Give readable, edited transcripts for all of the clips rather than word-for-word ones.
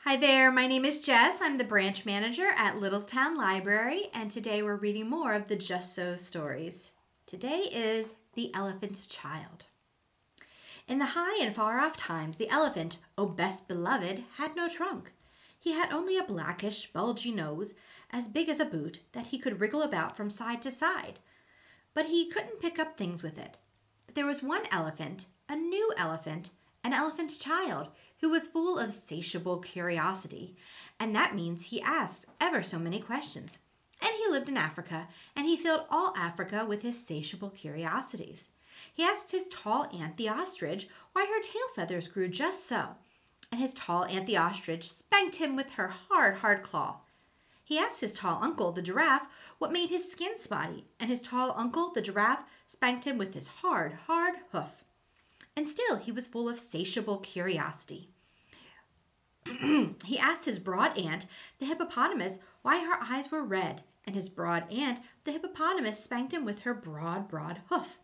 Hi there, my name is Jess. I'm the branch manager at Littlestown Library, and today we're reading more of the Just So stories. Today is The Elephant's Child. In the high and far off times, the elephant, oh best beloved, had no trunk. He had only a blackish, bulgy nose, as big as a boot, that he could wriggle about from side to side. But he couldn't pick up things with it. But there was one elephant, a new elephant, an elephant's child, who was full of satiable curiosity, and that means he asked ever so many questions. And he lived in Africa, and he filled all Africa with his satiable curiosities. He asked his tall aunt the ostrich why her tail feathers grew just so, and his tall aunt the ostrich spanked him with her hard claw. He asked his tall uncle, the giraffe, what made his skin spotty, and his tall uncle, the giraffe, spanked him with his hard hoof. And still he was full of satiable curiosity. He asked his broad aunt, the hippopotamus, why her eyes were red, and his broad aunt, the hippopotamus, spanked him with her broad hoof.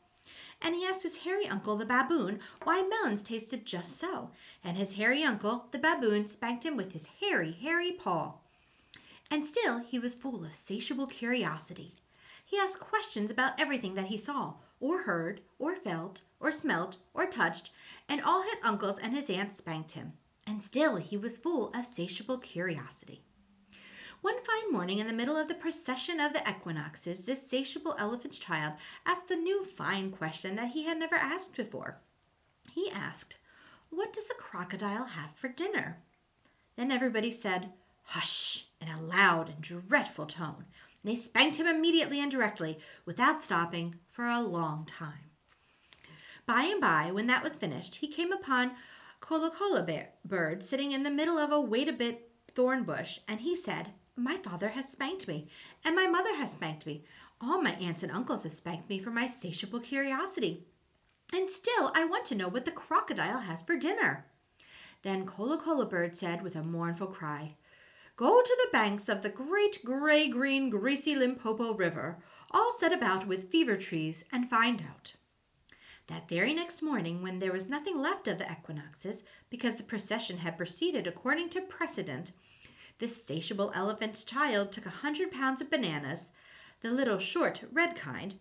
And he asked his hairy uncle, the baboon, why melons tasted just so, and his hairy uncle, the baboon, spanked him with his hairy paw. And still he was full of satiable curiosity. He asked questions about everything that he saw, or heard, or felt, or smelt, or touched, and all his uncles and his aunts spanked him. And still he was full of satiable curiosity. One fine morning in the middle of the procession of the equinoxes, this satiable elephant's child asked a new fine question that he had never asked before. He asked, "What does a crocodile have for dinner?" Then everybody said, "Hush," in a loud and dreadful tone. And they spanked him immediately and directly, without stopping, for a long time. By and by, when that was finished, he came upon Colocola bird sitting in the middle of a wait-a-bit thorn bush, and he said, "My father has spanked me, and my mother has spanked me. All my aunts and uncles have spanked me for my satiable curiosity. And still I want to know what the crocodile has for dinner." Then Colocola bird said with a mournful cry, "Go to the banks of the great gray-green greasy Limpopo River, all set about with fever trees, and find out." That very next morning, when there was nothing left of the equinoxes, because the procession had proceeded according to precedent, this satiable elephant's child took 100 pounds of bananas, the little short red kind,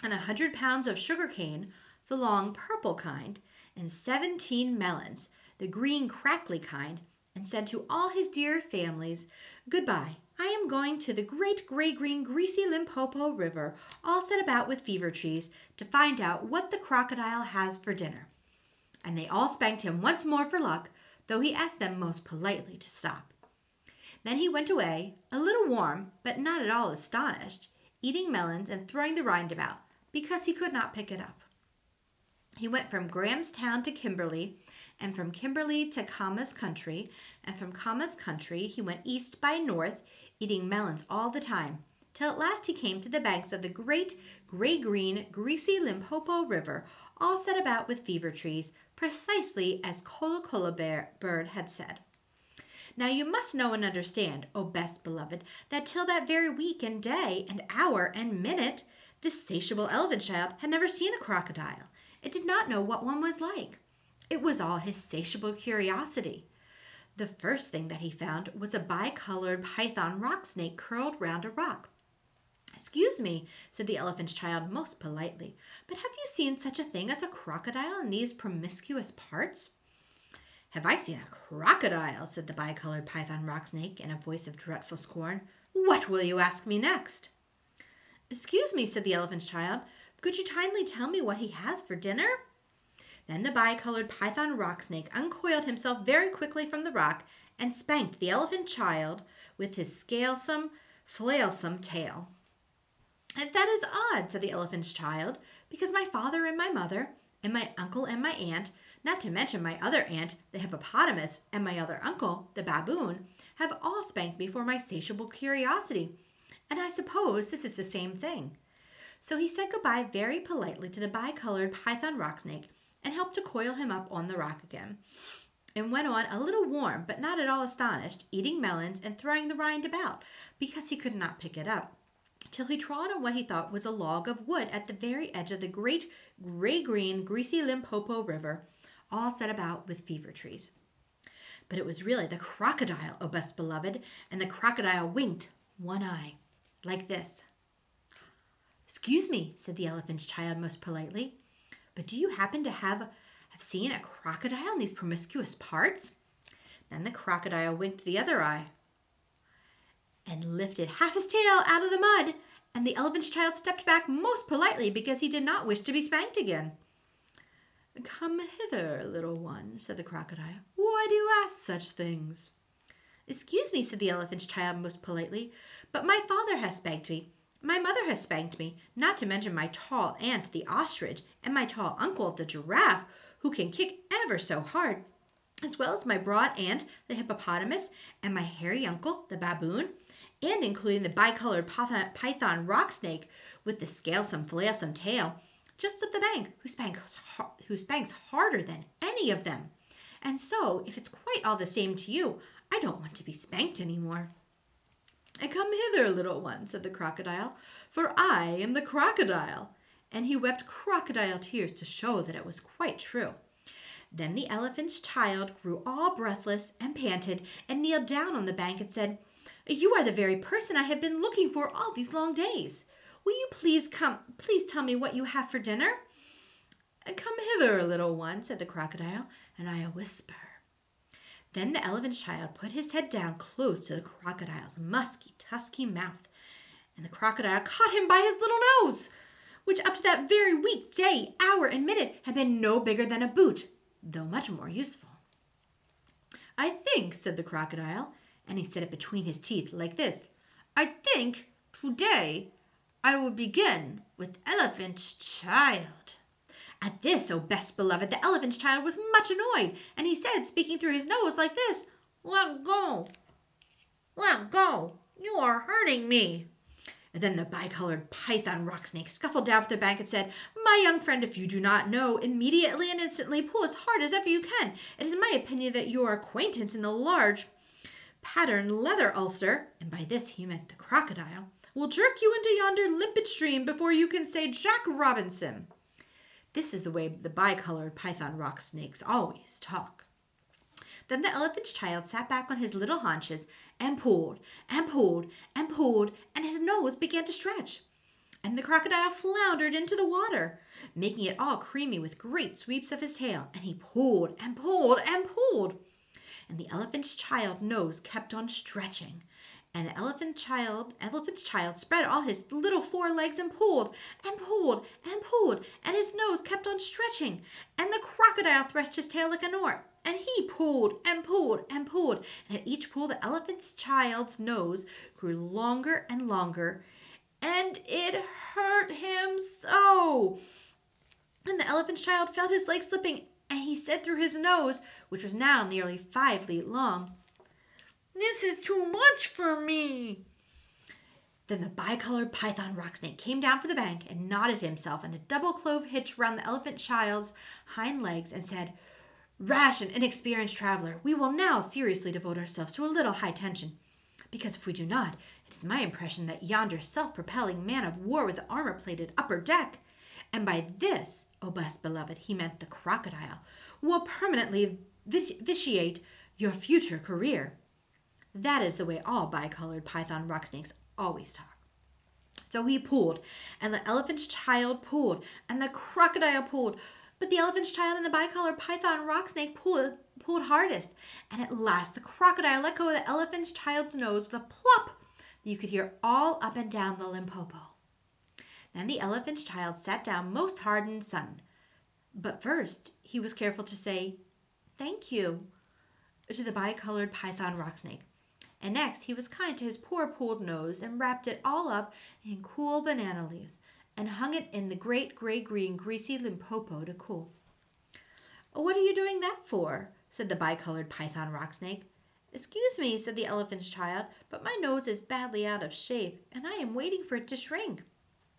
and 100 pounds of sugar cane, the long purple kind, and 17 melons, the green crackly kind, and said to all his dear families, "Goodbye. I am going to the great gray-green greasy Limpopo River, all set about with fever trees, to find out what the crocodile has for dinner." And they all spanked him once more for luck, though he asked them most politely to stop. Then he went away, a little warm, but not at all astonished, eating melons and throwing the rind about, because he could not pick it up. He went from Grahamstown to Kimberley, and from Kimberley to Kama's country, and from Kama's country he went east by north, eating melons all the time, till at last he came to the banks of the great gray-green, greasy Limpopo River, all set about with fever trees, precisely as Colocola bird had said. Now you must know and understand, O best beloved, that till that very week and day and hour and minute, this satiable elephant child had never seen a crocodile. It did not know what one was like. It was all his satiable curiosity. The first thing that he found was a bicolored python rock snake curled round a rock. "Excuse me," said the elephant's child most politely, "but have you seen such a thing as a crocodile in these promiscuous parts?" "Have I seen a crocodile?" said the bicolored python rock snake in a voice of dreadful scorn. "What will you ask me next?" "Excuse me," said the elephant's child, "could you kindly tell me what he has for dinner?" Then the bicolored python rock snake uncoiled himself very quickly from the rock and spanked the elephant child with his scalesome, flailsome tail. "That is odd," said the elephant's child, "because my father and my mother, and my uncle and my aunt, not to mention my other aunt, the hippopotamus, and my other uncle, the baboon, have all spanked me for my satiable curiosity, and I suppose this is the same thing." So he said goodbye very politely to the bicolored python rock snake and helped to coil him up on the rock again, and went on a little warm but not at all astonished, eating melons and throwing the rind about, because he could not pick it up, till he trod on what he thought was a log of wood at the very edge of the great gray-green greasy Limpopo River, all set about with fever trees. But it was really the crocodile, O best beloved, and the crocodile winked one eye, like this. "Excuse me," said the elephant's child most politely, "but do you happen to have seen a crocodile in these promiscuous parts?" Then the crocodile winked the other eye and lifted half his tail out of the mud, and the elephant's child stepped back most politely because he did not wish to be spanked again. "Come hither, little one," said the crocodile. "Why do you ask such things?" "Excuse me," said the elephant's child most politely, "but my father has spanked me. My mother has spanked me, not to mention my tall aunt, the ostrich, and my tall uncle, the giraffe, who can kick ever so hard, as well as my broad aunt, the hippopotamus, and my hairy uncle, the baboon, and including the bicolored python rock snake with the scalesome, flailsome tail, just up the bank, who spanks harder than any of them. And so, if it's quite all the same to you, I don't want to be spanked any more." "Come hither, little one," said the crocodile, "for I am the crocodile." And he wept crocodile tears to show that it was quite true. Then the elephant's child grew all breathless and panted and kneeled down on the bank and said, "You are the very person I have been looking for all these long days. Will you please tell me what you have for dinner?" "Come hither, little one," said the crocodile, "and I'll whisper." Then the elephant's child put his head down close to the crocodile's musky, tusky mouth, and the crocodile caught him by his little nose, which up to that very week, day, hour, and minute had been no bigger than a boot, though much more useful. "I think," said the crocodile, and he said it between his teeth like this, "I think today I will begin with elephant's child." At this, O best beloved, the elephant's child was much annoyed, and he said, speaking through his nose like this, Let go, you are hurting me." And then the bicolored python rock snake scuffled down from the bank and said, "My young friend, if you do not know, immediately and instantly pull as hard as ever you can. It is my opinion that your acquaintance in the large patterned leather ulster," and by this he meant the crocodile, "will jerk you into yonder limpid stream before you can say Jack Robinson." This is the way the bicolored python rock snakes always talk. Then the elephant's child sat back on his little haunches and pulled and pulled and pulled, and his nose began to stretch. And the crocodile floundered into the water, making it all creamy with great sweeps of his tail, and he pulled and pulled and pulled. And the elephant's child nose kept on stretching. And the elephant's child spread all his little four legs and pulled and pulled and pulled, and his nose kept on stretching. And the crocodile threshed his tail like an oar, and he pulled and pulled and pulled. And at each pull, the elephant's child's nose grew longer and longer, and it hurt him so. And the elephant's child felt his leg slipping, and he said through his nose, which was now nearly 5 feet long, "This is too much for me." Then the bicolored python rock snake came down from the bank and knotted himself in a double clove hitch round the elephant child's hind legs and said, "Rash and inexperienced traveler, we will now seriously devote ourselves to a little high tension, because if we do not, it is my impression that yonder self-propelling man of war with the armor-plated upper deck," and by this, O best beloved, he meant the crocodile, "will permanently vitiate your future career." That is the way all bicolored python rock snakes always talk. So he pulled, and the elephant's child pulled, and the crocodile pulled, but the elephant's child and the bicolored python rock snake pulled hardest, and at last the crocodile let go of the elephant's child's nose with a plop that you could hear all up and down the Limpopo. Then the elephant's child sat down most hard in the sun, but first he was careful to say, "Thank you," to the bicolored python rock snake. And next he was kind to his poor pulled nose and wrapped it all up in cool banana leaves and hung it in the great gray-green greasy Limpopo to cool. "What are you doing that for?" said the bicolored python rock snake. "Excuse me," said the elephant's child, "but my nose is badly out of shape, and I am waiting for it to shrink."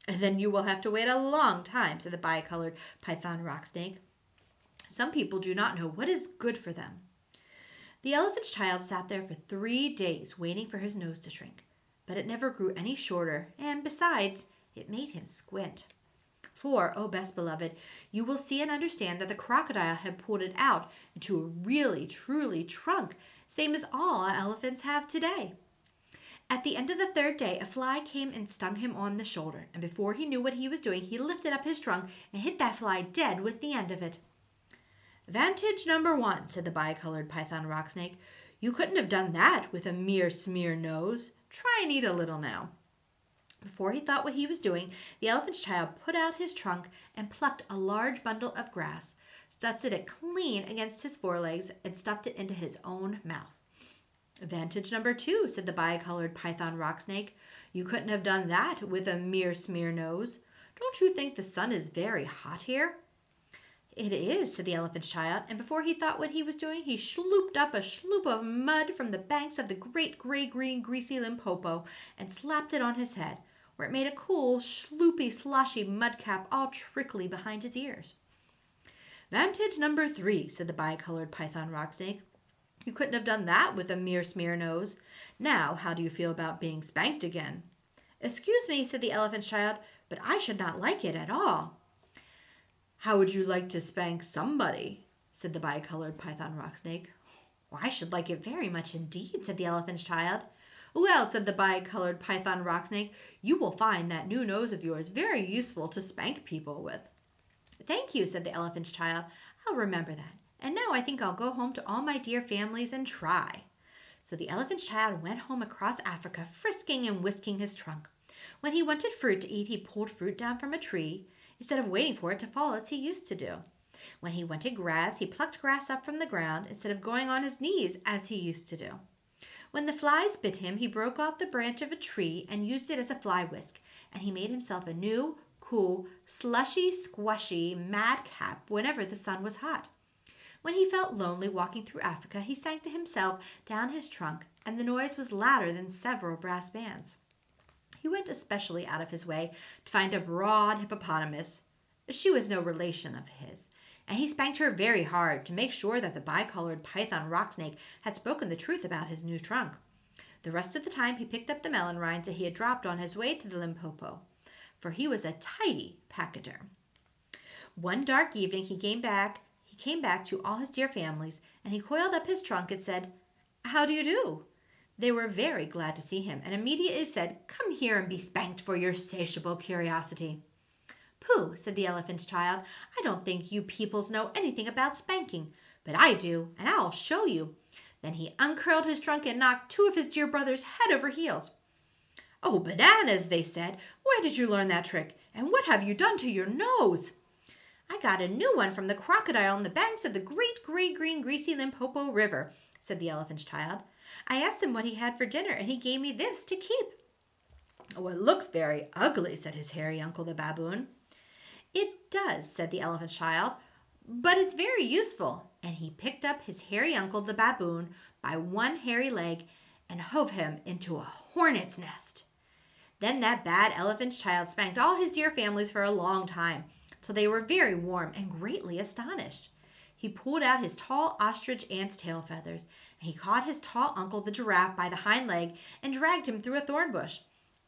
"Then you will have to wait a long time," said the bicolored python rock snake. "Some people do not know what is good for them." The elephant's child sat there for 3 days waiting for his nose to shrink, but it never grew any shorter, and besides, it made him squint. For, oh best beloved, you will see and understand that the crocodile had pulled it out into a really, truly trunk, same as all elephants have today. At the end of the third day, a fly came and stung him on the shoulder, and before he knew what he was doing, he lifted up his trunk and hit that fly dead with the end of it. Vantage number one, said the bicolored python rock snake. You couldn't have done that with a mere smear nose. Try and eat a little now. Before he thought what he was doing, the elephant's child put out his trunk and plucked a large bundle of grass, studded it clean against his forelegs, and stuffed it into his own mouth. Advantage number two, said the bicolored python rock snake. You couldn't have done that with a mere smear nose. Don't you think the sun is very hot here? It is, said the elephant's child, and before he thought what he was doing, he slooped up a sloop of mud from the banks of the great gray-green greasy Limpopo and slapped it on his head, where it made a cool, sloopy, sloshy mudcap all trickly behind his ears. Vantage number three, said the bicolored python rock snake. You couldn't have done that with a mere smear nose. Now, how do you feel about being spanked again? Excuse me, said the elephant's child, but I should not like it at all. How would you like to spank somebody? Said the bicolored python rock snake. Well, I should like it very much indeed, said the elephant's child. Well, said the bicolored python rock snake, you will find that new nose of yours very useful to spank people with. Thank you, said the elephant's child. I'll remember that. And now I think I'll go home to all my dear families and try. So the elephant's child went home across Africa, frisking and whisking his trunk. When he wanted fruit to eat, he pulled fruit down from a tree, instead of waiting for it to fall as he used to do. When he wanted grass, he plucked grass up from the ground, instead of going on his knees as he used to do. When the flies bit him, he broke off the branch of a tree and used it as a fly whisk, and he made himself a new, cool, slushy, squishy madcap whenever the sun was hot. When he felt lonely walking through Africa, he sang to himself down his trunk, and the noise was louder than several brass bands. He went especially out of his way to find a broad hippopotamus. She was no relation of his, and he spanked her very hard to make sure that the bicolored python rock snake had spoken the truth about his new trunk. The rest of the time he picked up the melon rinds that he had dropped on his way to the Limpopo, for he was a tidy pachyderm. One dark evening he came back to all his dear families, and he coiled up his trunk and said, How do you do? They were very glad to see him, and immediately said, Come here and be spanked for your satiable curiosity. Pooh, said the elephant's child, I don't think you peoples know anything about spanking, but I do, and I'll show you. Then he uncurled his trunk and knocked two of his dear brothers head over heels. Oh, bananas, they said, where did you learn that trick, and what have you done to your nose? I got a new one from the crocodile on the banks of the great gray-green greasy Limpopo River, said the elephant's child. I asked him what he had for dinner, and he gave me this to keep. Oh, it looks very ugly, said his hairy uncle the baboon. It does, said the elephant's child, but it's very useful. And he picked up his hairy uncle the baboon by one hairy leg and hove him into a hornet's nest. Then that bad elephant's child spanked all his dear families for a long time, till they were very warm and greatly astonished. He pulled out his tall ostrich ant's tail feathers, and he caught his tall uncle the giraffe by the hind leg and dragged him through a thorn bush.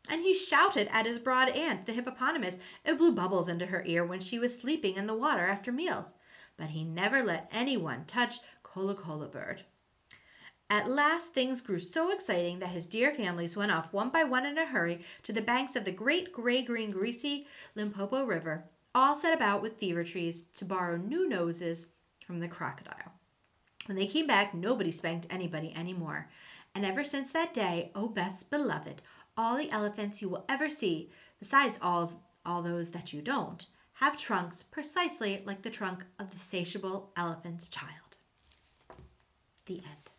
And he shouted at his broad aunt, the hippopotamus, and blew bubbles into her ear when she was sleeping in the water after meals. But he never let anyone touch Cola Bird. At last things grew so exciting that his dear families went off one by one in a hurry to the banks of the great gray-green greasy Limpopo River, all set about with fever trees to borrow new noses from the crocodile. When they came back, nobody spanked anybody anymore. And ever since that day, oh best beloved, all the elephants you will ever see, besides all those that you don't, have trunks precisely like the trunk of the satiable elephant's child. The end.